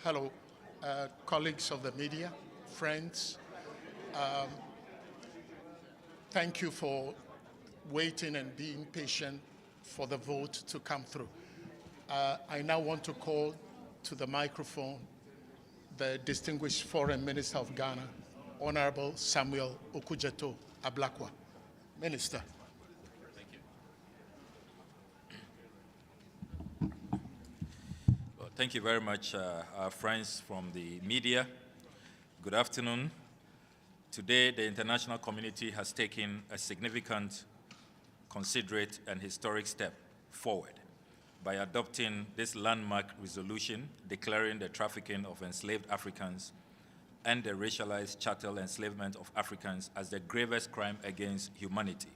Hello, colleagues of the media, friends. Thank you for waiting and being patient for the vote to come through. I now want to call to the microphone the distinguished Foreign Minister of Ghana, Honorable Samuel Okudzeto Ablakwa. Minister. Well, thank you very much, our friends from the media. Good afternoon. Today, the international community has taken a significant, considerate, and historic step forward by adopting this landmark resolution declaring the trafficking of enslaved Africans and the racialized chattel enslavement of Africans as the gravest crime against humanity.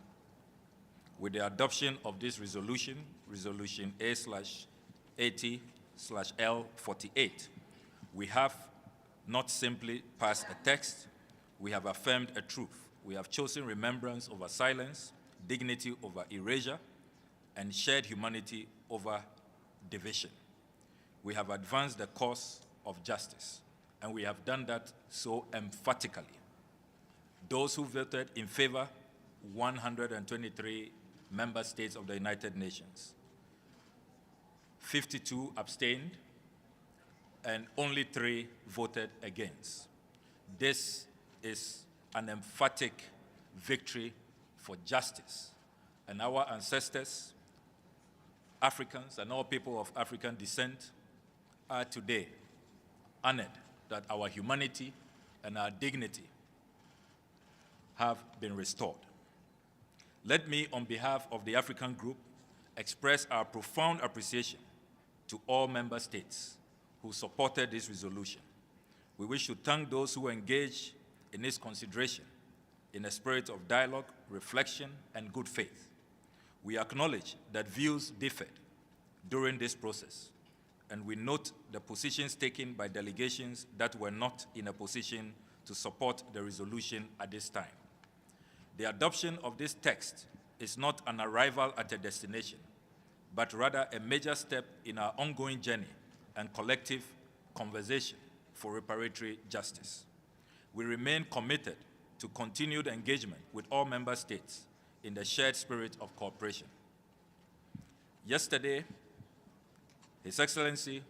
With the adoption of this resolution, Resolution A/80/L48, we have not simply passed a text, we have affirmed a truth. We have chosen remembrance over silence, dignity over erasure, and shared humanity over division. We have advanced the cause of justice, and we have done that so emphatically. Those who voted in favor, 123 member states of the United Nations. 52 abstained, and only 3 voted against. This is an emphatic victory for justice, and our ancestors, Africans, and all people of African descent are today honored that our humanity and our dignity have been restored. Let me, on behalf of the African Group, express our profound appreciation to all member states who supported this resolution. We wish to thank those who engaged in its consideration in a spirit of dialogue, reflection, and good faith. We acknowledge that views differed during this process, and we note the positions taken by delegations that were not in a position to support the resolution at this time. The adoption of this text is not an arrival at a destination, but rather a major step in our ongoing journey and collective conversation for reparatory justice. We remain committed to continued engagement with all member states in the shared spirit of cooperation. Yesterday, His Excellency,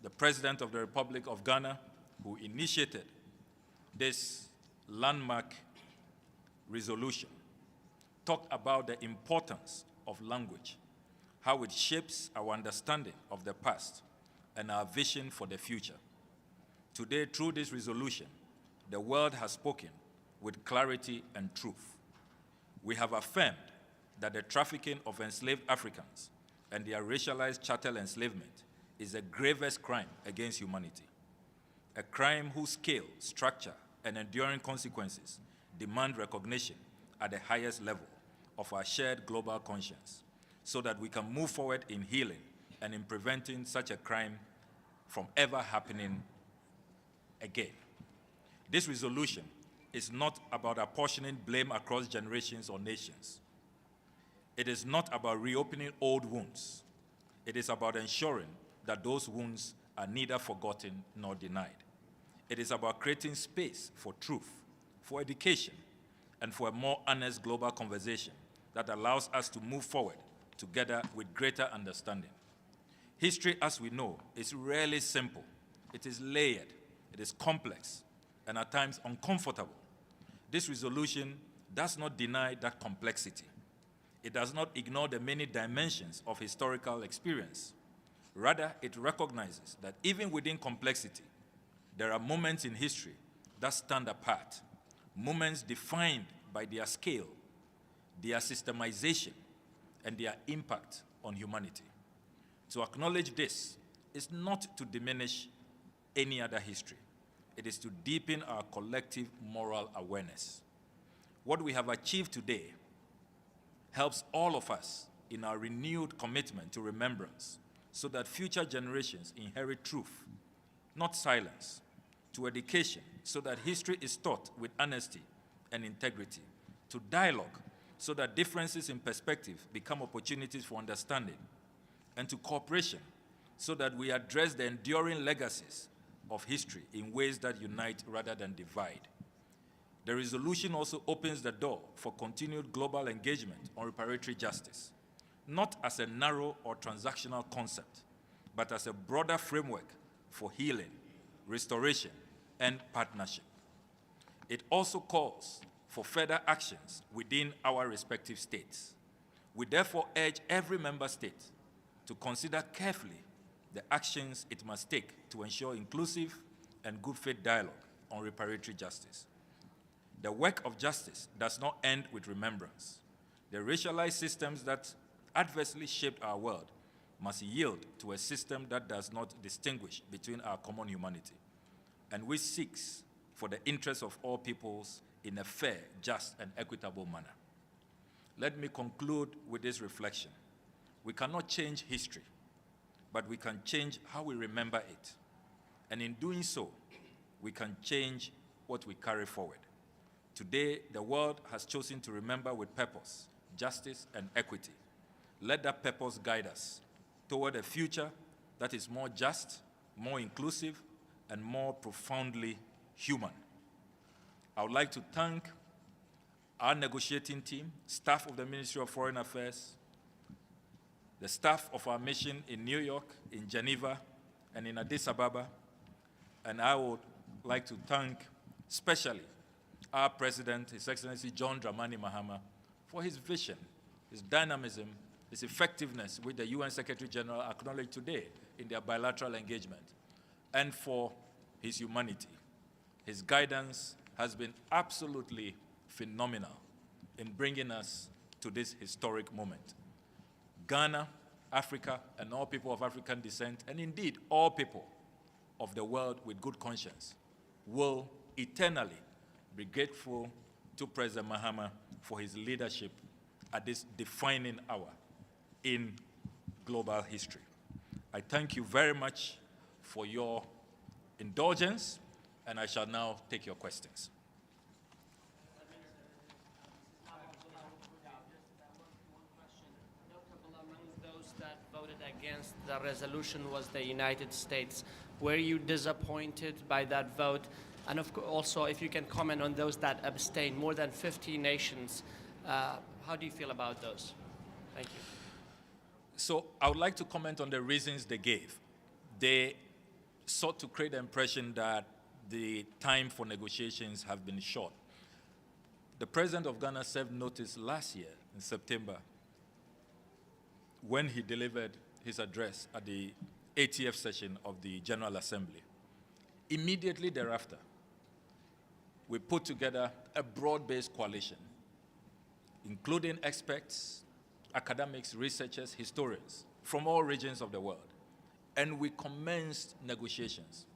the President of the Republic of Ghana, who initiated this landmark resolution, talked about the importance of language, how it shapes our understanding of the past and our vision for the future. Today, through this resolution, the world has spoken with clarity and truth. We have affirmed that the trafficking of enslaved Africans and their racialized chattel enslavement is the gravest crime against humanity, a crime whose scale, structure, and enduring consequences demand recognition at the highest level of our shared global conscience so that we can move forward in healing and in preventing such a crime from ever happening again. This resolution is not about apportioning blame across generations or nations. It is not about reopening old wounds. It is about ensuring that those wounds are neither forgotten nor denied. It is about creating space for truth, for education, and for a more honest global conversation that allows us to move forward together with greater understanding. History, as we know, is rarely simple. It is layered, it is complex, and at times uncomfortable. This resolution does not deny that complexity. It does not ignore the many dimensions of historical experience. Rather, it recognizes that even within complexity, there are moments in history that stand apart, moments defined by their scale, their systemization, and their impact on humanity. To acknowledge this is not to diminish any other history. It is to deepen our collective moral awareness. What we have achieved today helps all of us in our renewed commitment to remembrance so that future generations inherit truth, not silence, to education so that history is taught with honesty and integrity, to dialogue so that differences in perspective become opportunities for understanding, and to cooperation so that we address the enduring legacies of history in ways that unite rather than divide. The resolution also opens the door for continued global engagement on reparatory justice, not as a narrow or transactional concept, but as a broader framework for healing, restoration, and partnership. It also calls for further actions within our respective states. We therefore urge every member state to consider carefully the actions it must take to ensure inclusive and good faith dialogue on reparatory justice. The work of justice does not end with remembrance. The racialized systems that adversely shaped our world must yield to a system that does not distinguish between our common humanity, and which seeks for the interests of all peoples in a fair, just, and equitable manner. Let me conclude with this reflection. We cannot change history, but we can change how we remember it. And in doing so, we can change what we carry forward. Today, the world has chosen to remember with purpose, justice, and equity. Let that purpose guide us toward a future that is more just, more inclusive, and more profoundly human. I would like to thank our negotiating team, staff of the Ministry of Foreign Affairs, the staff of our mission in New York, in Geneva, and in Addis Ababa. And I would like to thank especially our President, His Excellency John Dramani Mahama, for his vision, his dynamism, his effectiveness, which the UN Secretary General acknowledged today in their bilateral engagement, and for his humanity. His guidance has been absolutely phenomenal in bringing us to this historic moment. Ghana, Africa, and all people of African descent, and indeed all people of the world with good conscience, will eternally be grateful to President Mahama for his leadership at this defining hour in global history. I thank you very much for your indulgence, and I shall now take your questions. Notable among those that voted against the resolution was the United States. Were you disappointed by that vote? And also, if you can comment on those that abstained, more than 50 nations. How do you feel about those? Thank you. So I would like to comment on the reasons they gave. They sought to create the impression that the time for negotiations have been short. The President of Ghana served notice last year in September when he delivered his address at the 80th session of the General Assembly. Immediately thereafter, we put together a broad-based coalition, including experts, academics, researchers, historians from all regions of the world, and we commenced negotiations.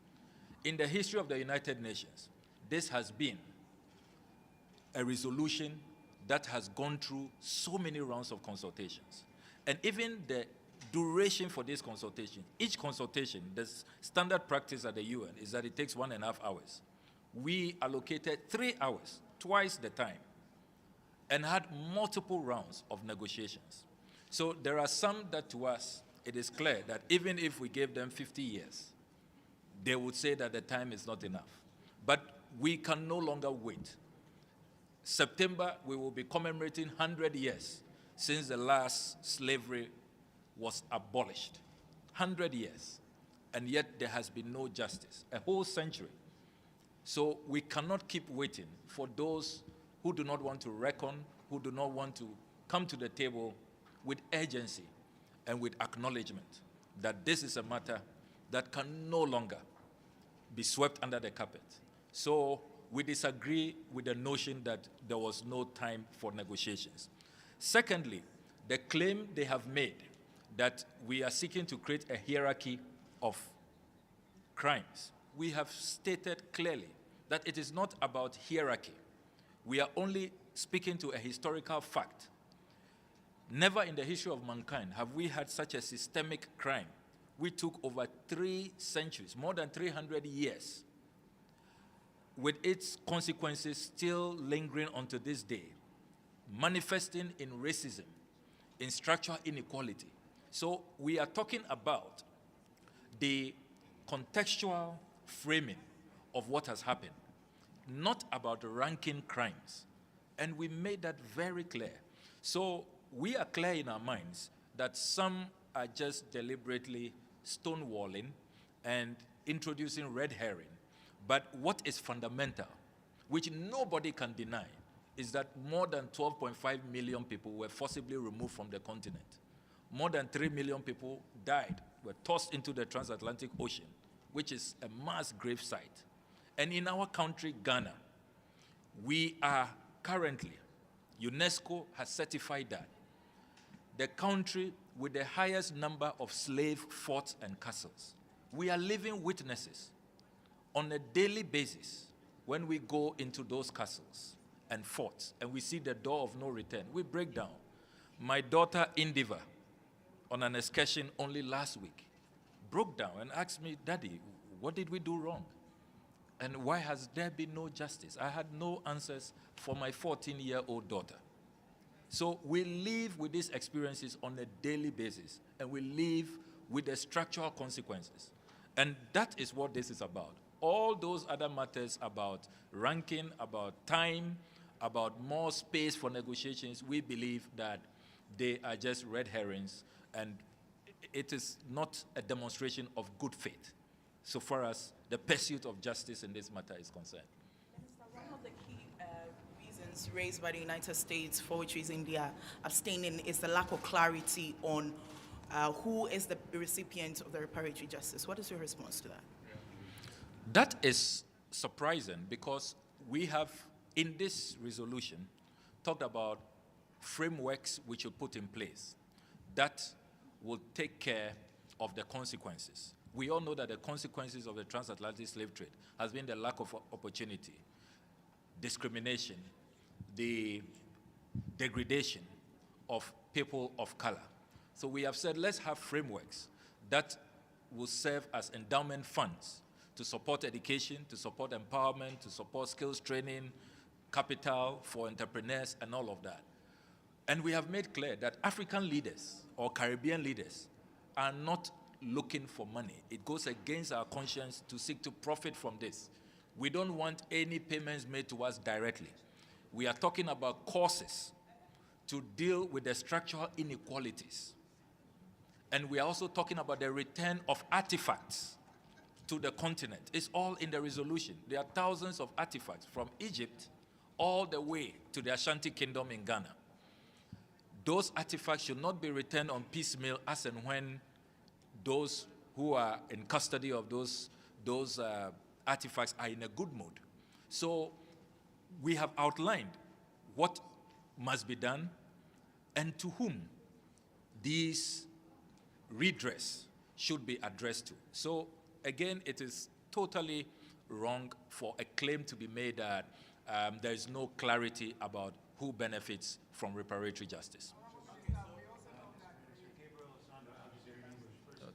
In the history of the United Nations, this has been a resolution that has gone through so many rounds of consultations. And even the duration for this consultation, each consultation, the standard practice at the UN is that it takes 1.5 hours. We allocated 3 hours, twice the time, and had multiple rounds of negotiations. So there are some that to us, it is clear that even if we gave them 50 years, they would say that the time is not enough. But we can no longer wait. September, we will be commemorating 100 years since the last slavery was abolished. 100 years. And yet there has been no justice. A whole century. So we cannot keep waiting for those who do not want to reckon, who do not want to come to the table with urgency and with acknowledgement that this is a matter that can no longer be swept under the carpet. So we disagree with the notion that there was no time for negotiations. Secondly, the claim they have made that we are seeking to create a hierarchy of crimes. We have stated clearly that it is not about hierarchy. We are only speaking to a historical fact. Never in the history of mankind have we had such a systemic crime. We took over 3 centuries, more than 300 years, with its consequences still lingering unto this day, manifesting in racism, in structural inequality. So we are talking about the contextual framing of what has happened, not about ranking crimes. And we made that very clear. So we are clear in our minds that some are just deliberately stonewalling and introducing red herring. But what is fundamental, which nobody can deny, is that more than 12.5 million people were forcibly removed from the continent. More than 3 million people died, were tossed into the transatlantic ocean, which is a mass grave site. And in our country, Ghana, we are currently, UNESCO has certified that, the country with the highest number of slave forts and castles. We are living witnesses on a daily basis when we go into those castles and forts and we see the door of no return. We break down. My daughter Indiva, on an excursion only last week, broke down and asked me, "Daddy, what did we do wrong? And why has there been no justice?" I had no answers for my 14-year-old daughter. So we live with these experiences on a daily basis, and we live with the structural consequences. And that is what this is about. All those other matters about ranking, about time, about more space for negotiations, we believe that they are just red herrings, and it is not a demonstration of good faith so far as the pursuit of justice in this matter is concerned. Minister, one of the key reasons raised by the United States for which reason they are abstaining is the lack of clarity on who is the recipient of the reparatory justice. What is your response to that? That is surprising because we have, in this resolution, talked about frameworks which will put in place that will take care of the consequences. We all know that the consequences of the transatlantic slave trade has been the lack of opportunity, discrimination, the degradation of people of color. So we have said, let's have frameworks that will serve as endowment funds to support education, to support empowerment, to support skills training, capital for entrepreneurs, and all of that. And we have made clear that African leaders or Caribbean leaders are not looking for money. It goes against our conscience to seek to profit from this. We don't want any payments made to us directly. We are talking about courses to deal with the structural inequalities. And we are also talking about the return of artifacts to the continent. It's all in the resolution. There are thousands of artifacts from Egypt all the way to the Ashanti Kingdom in Ghana. Those artifacts should not be returned on piecemeal as and when those who are in custody of those artifacts are in a good mood. So we have outlined what must be done and to whom these redress should be addressed to. So again, it is totally wrong for a claim to be made that there is no clarity about who benefits from reparatory justice.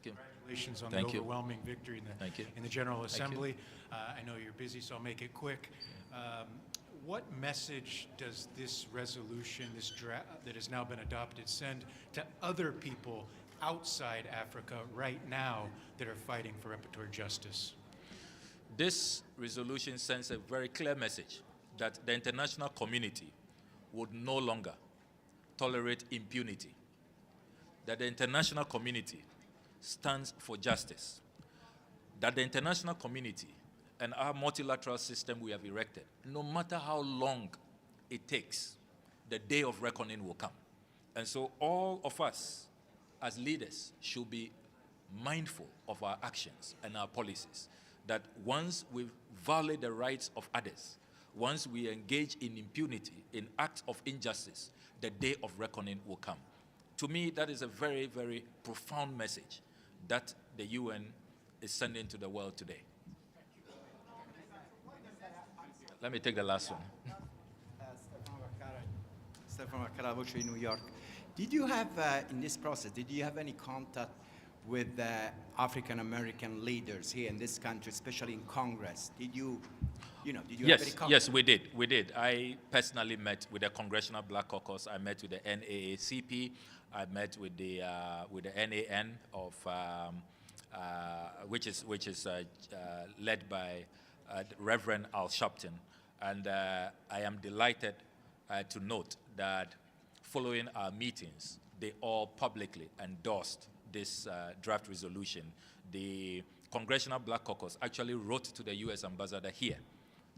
Okay. Congratulations on Thank the you. overwhelming victory in the General Assembly. I know you're busy, so I'll make it quick. What message does this resolution, this draft that has now been adopted, send to other people outside Africa right now that are fighting for reparatory justice? This resolution sends a very clear message that the international community would no longer tolerate impunity, that the international community stands for justice, that the international community and our multilateral system we have erected, no matter how long it takes, the day of reckoning will come. And so all of us as leaders should be mindful of our actions and our policies, that once we violate the rights of others, once we engage in impunity, in acts of injustice, the day of reckoning will come. To me, that is a very, very profound message that the UN is sending to the world today. Let me take the last one. Stefan Vaccaro, in New York. Did you have, in this process, did you have any contact with African American leaders here in this country, especially in Congress? Did you have any contact? Yes, we did. We did. I personally met with the Congressional Black Caucus. I met with the NAACP. I met with the NAN of which is led by Reverend Al Sharpton. And I am delighted to note that following our meetings, they all publicly endorsed this draft resolution. The Congressional Black Caucus actually wrote to the U.S. ambassador here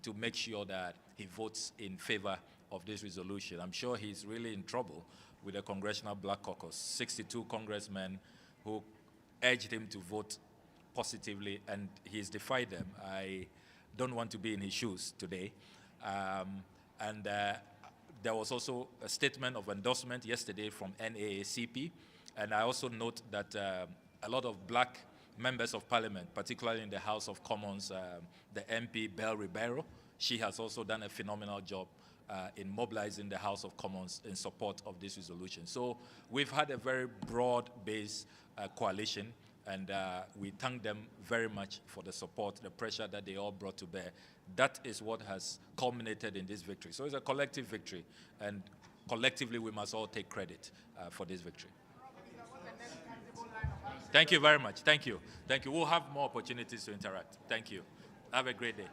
to make sure that he votes in favor of this resolution. I'm sure he's really in trouble with the Congressional Black Caucus, 62 congressmen who urged him to vote positively, and he's defied them. I don't want to be in his shoes today. There was also a statement of endorsement yesterday from NAACP, and I also note that a lot of black members of parliament, particularly in the House of Commons, the MP Belle Ribeiro, she has also done a phenomenal job in mobilizing the House of Commons in support of this resolution. So we've had a very broad-based coalition, and we thank them very much for the support, the pressure that they all brought to bear. That is what has culminated in this victory. So it's a collective victory, and collectively we must all take credit for this victory. Thank you very much. Thank you. Thank you. We'll have more opportunities to interact. Thank you. Have a great day.